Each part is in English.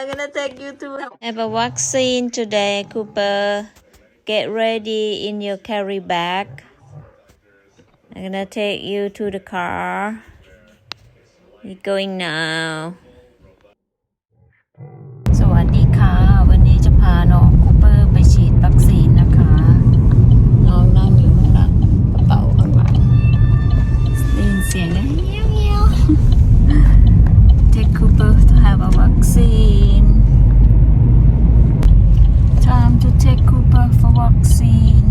I'm gonna take you to have a vaccine today, Cooper. Get ready in your carry bag. I'm gonna take you to the car. We're going now. สวัสดีค่ะวันนี้จะพาน้องคูเปอร์ไปฉีดวัคซีนนะคะน้องนั่งอยู่ข้างหลังกระเป๋าข้างหลังได้ยินเสียงนะเงี้ยวเงี้ยว Take Cooper to have a vaccine. Time to take Cooper for vaccine.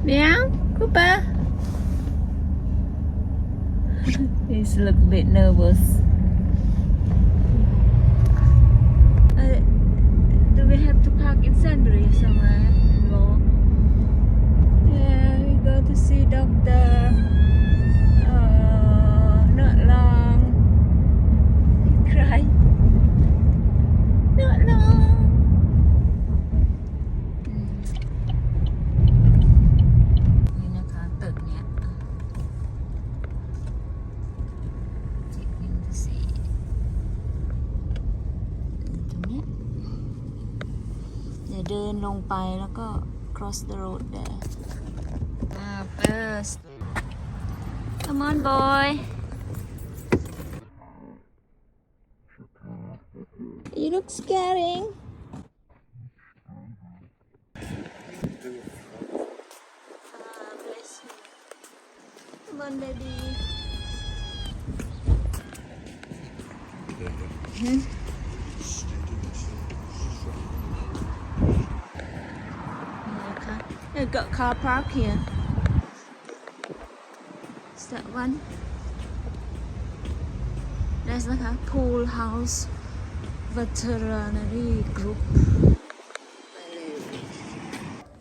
Meow, Cooper. He's a little bit nervous. Do we have to park in Sandbury somewhere? No. Yeah, we go to see Doctor. Not long. He cried. Not long. นี่นะคะตึกเนี้ยเดินลงไปแล้วก็ cross the road there. First. Come on, boy. You look scaring. Bless you. Come on, baby. I've got car park here. Is that one? That's like a pool house veterinary group.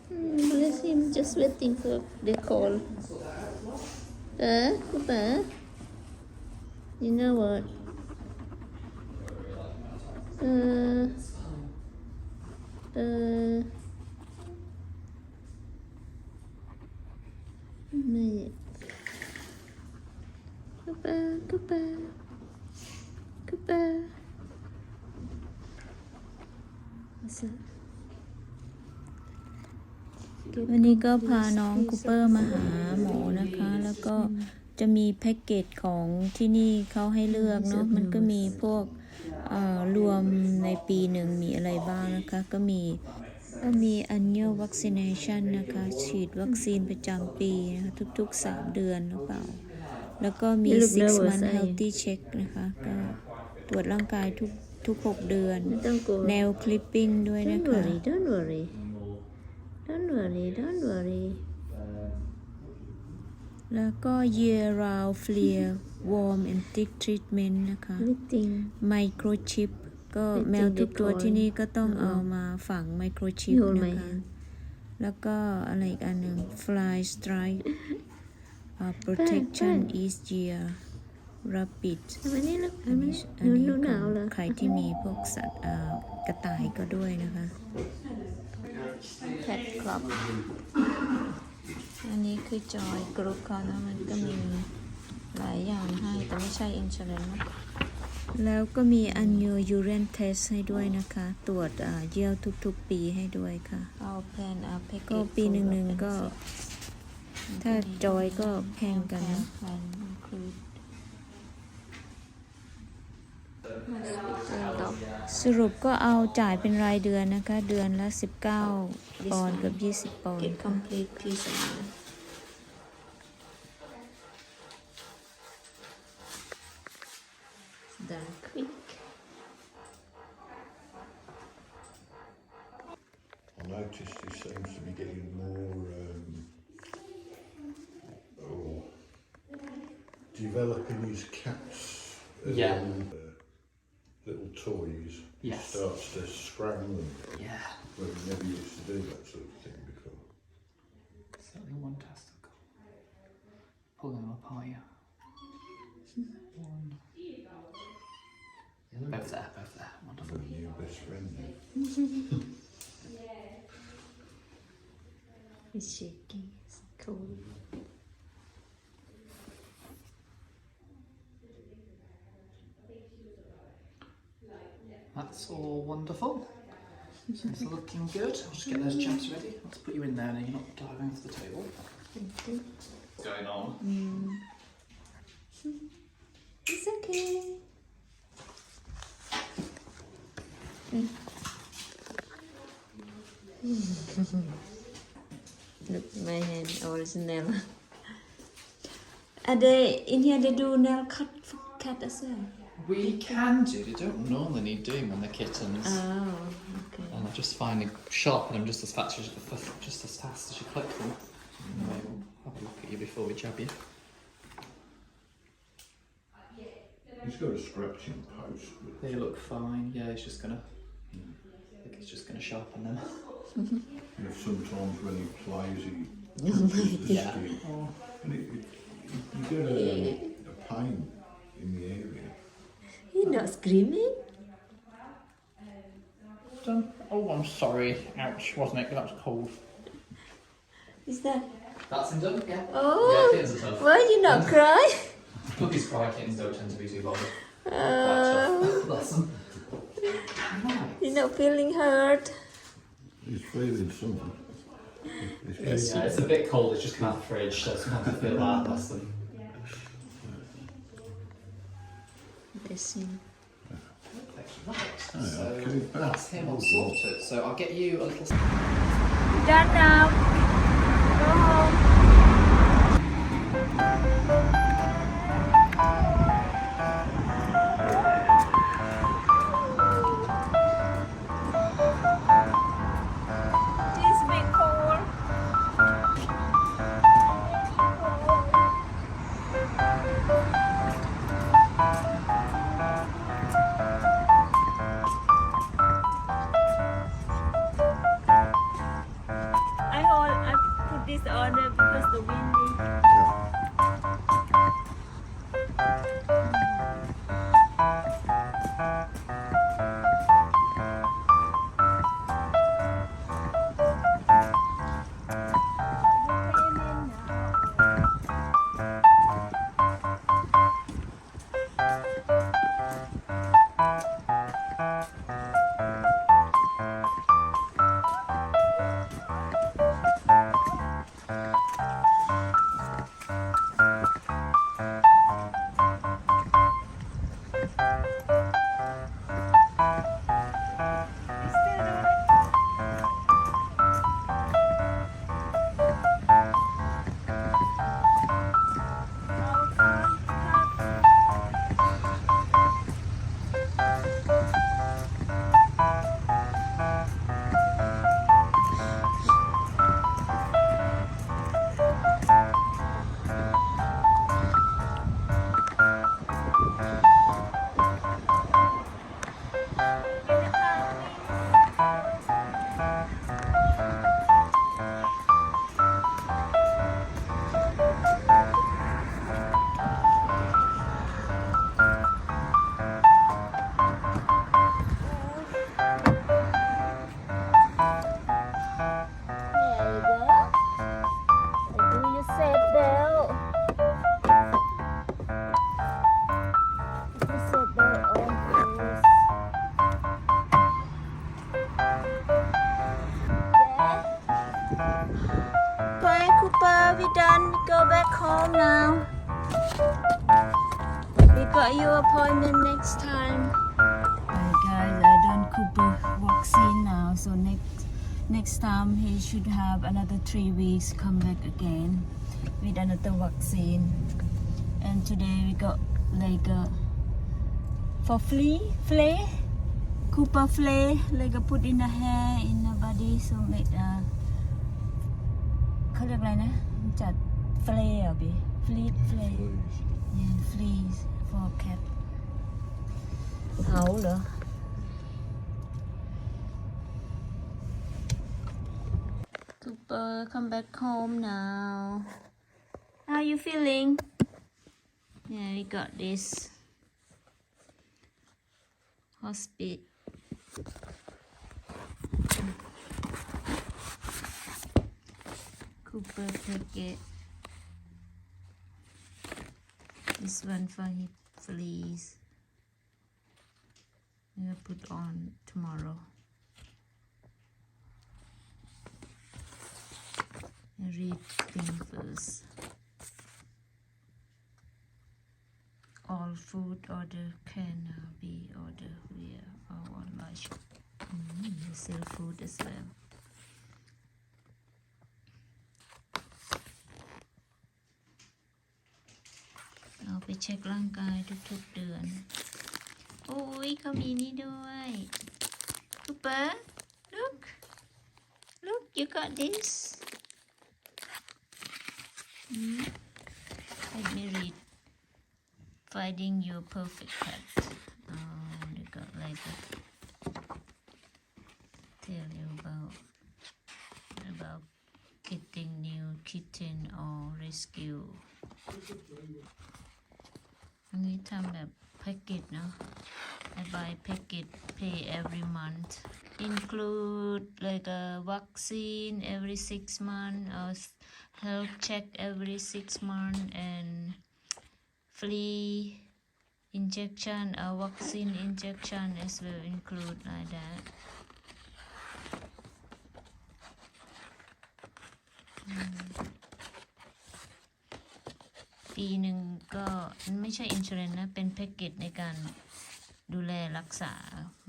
Bless him, just waiting for the call. Cooper? You know what? Cooper. วันนี้ก็พาน้องคูเปอร์มาหาหมอนะคะ แล้วก็จะมีแพ็กเกจของที่นี่เขาให้เลือกเนาะ มันก็มีพวกรวมในปีหนึ่งมีอะไรบ้างนะคะ ก็มี annual vaccination นะคะ ฉีดวัคซีนประจำปีนะคะทุกๆ3เดือนหรือเปล่า แล้วก็มี 6 month healthy check นะคะ ก็ตรวจร่างกายทุก6เดือน nail clipping ด้วยนะคะ Don't worry.แล้วก็ year round flea worm and tick treatment นะคะ microchip ก็แมวทุกตัวที่นี่ก็ต้องเอามาฝัง microchip นะคะ แล้วก็อะไรอีกอันหนึ่ง fly strike protection each year rapid อันนี้ของใครที่มีพวกสัตว์กระต่ายก็ด้วยนะคะ Pet Club อันนี้คือจอยกรุ๊ปเขานะมันก็มีหลายอย่างให้แต่ไม่ใช่ insurance นะแล้วก็มี annual urine test ให้ด้วยนะคะ ตรวจเยี่ยวทุกๆปีให้ด้วยค่ะเอาแพนก็ปีหนึ่งก็ถ้าจอยก็แพงกันนะสรุปก็เอาจ่ายเป็นรายเดือนนะคะเดือนละ19 ปอนด์กับ20 ปอนด์ Get complete peace of mind. Done quick. I noticed he seems to be getting more developing his cats. Little toys. Yes. He starts to scram them. Yeah. Where he never used to do that sort of thing before. Certainly one testicle. Pull them apart, yeah. One. Both there. Wonderful. Your new best friend. It's shaky. It's cold. That's all wonderful. It's looking good. I'll just get those jabs ready. Let's put you in there now. You're not diving off the table. What's going on? It's okay. Look, my hand original. Are they in here? They do nail cut for cat as well. We can do. They don't normally need doing when they're kittens. Oh, okay. And I just find sharpen them just as fast as you click them. Anyway, we'll have a look at you before we jab you. He's got a scratching post. They look fine. Yeah, he's just gonna. I think he's just gonna sharpen them. You know, sometimes when he plays, he touches the Yeah. skin. And you get a pain in the area. You're not screaming? Done. Oh, I'm sorry. Ouch, wasn't it? That was cold. Is that? That's him done. Yeah. Oh, Yeah, kittens are tough. why you not cry? Puppies cry. Kittens don't tend to be too bothered. Bless them. You're not feeling hurt. He's feeling something. Yeah, it's a bit cold. It's just come out of the fridge, so sometimes I feel that. Bless them. Blessing. So that's him all sorted. So I'll get you a little. Done now. Go home. This big cold. I put this on because the windy. Cooper, we done. We go back home now. We got your appointment next time. Alright guys, I done Cooper vaccine now, so next time he should have another 3 weeks come back again with another vaccine. And today we got like for flea, Cooper flea, like put in the hair, in the body, so make เขาเรียกอะไรนะจัดเฟลย์อ่ะพี่ฟลีดyeah fleas for cat เหาเหรอ Cooper come back home now how you feeling yeah we got this hospital Cooper packet. This one for his fleas. I'm gonna put on tomorrow. I read thing first. All food order can be ordered via our online shop. They sell food as well. เอาไปเช็คร่างกายทุกๆเดือน โอ้ยเขามีนี่ด้วยคูเปอร์ look you got this let me read finding your perfect pet they got like a tell you about getting new kitten or rescue อันนี้ทำแบบแพ็กเกจเนาะ I buy packet pay every month include like a vaccine every 6 months or health check every 6 months and free injection or vaccine injection as well include like thatปีหนึ่งก็ไม่ใช่อินชูเรนซ์นะเป็นแพ็กเกจในการดูแลรักษา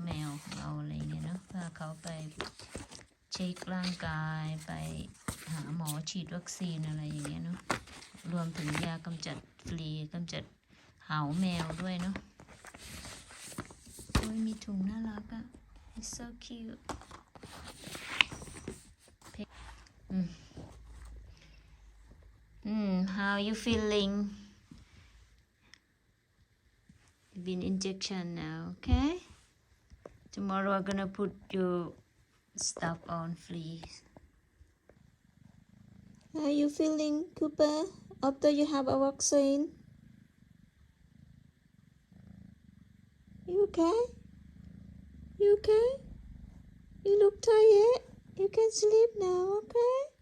แมวของเราอะไรเงี้ยเนาะพาเขาไปเช็คร่างกายไปหาหมอฉีดวัคซีนอะไรอย่างเงี้ยเนาะรวมถึงยากำจัดฟลีกำจัดเหาแมวด้วยเนาะโอ้ยมีถุงน่ารักอ่ะ It's so cute how you feeling? You've been injection now, okay? Tomorrow I'm gonna put your stuff on, please. How you feeling, Cooper? After you have a vaccine? You okay? You okay? You look tired? You can sleep now, okay?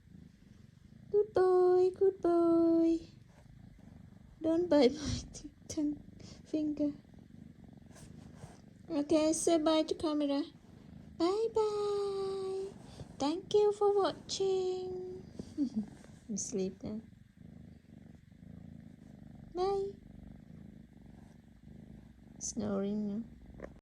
Good boy, good boy. Don't bite my tongue finger. Okay, say bye to camera. Bye bye. Thank you for watching. You sleep now. Bye. Snoring now.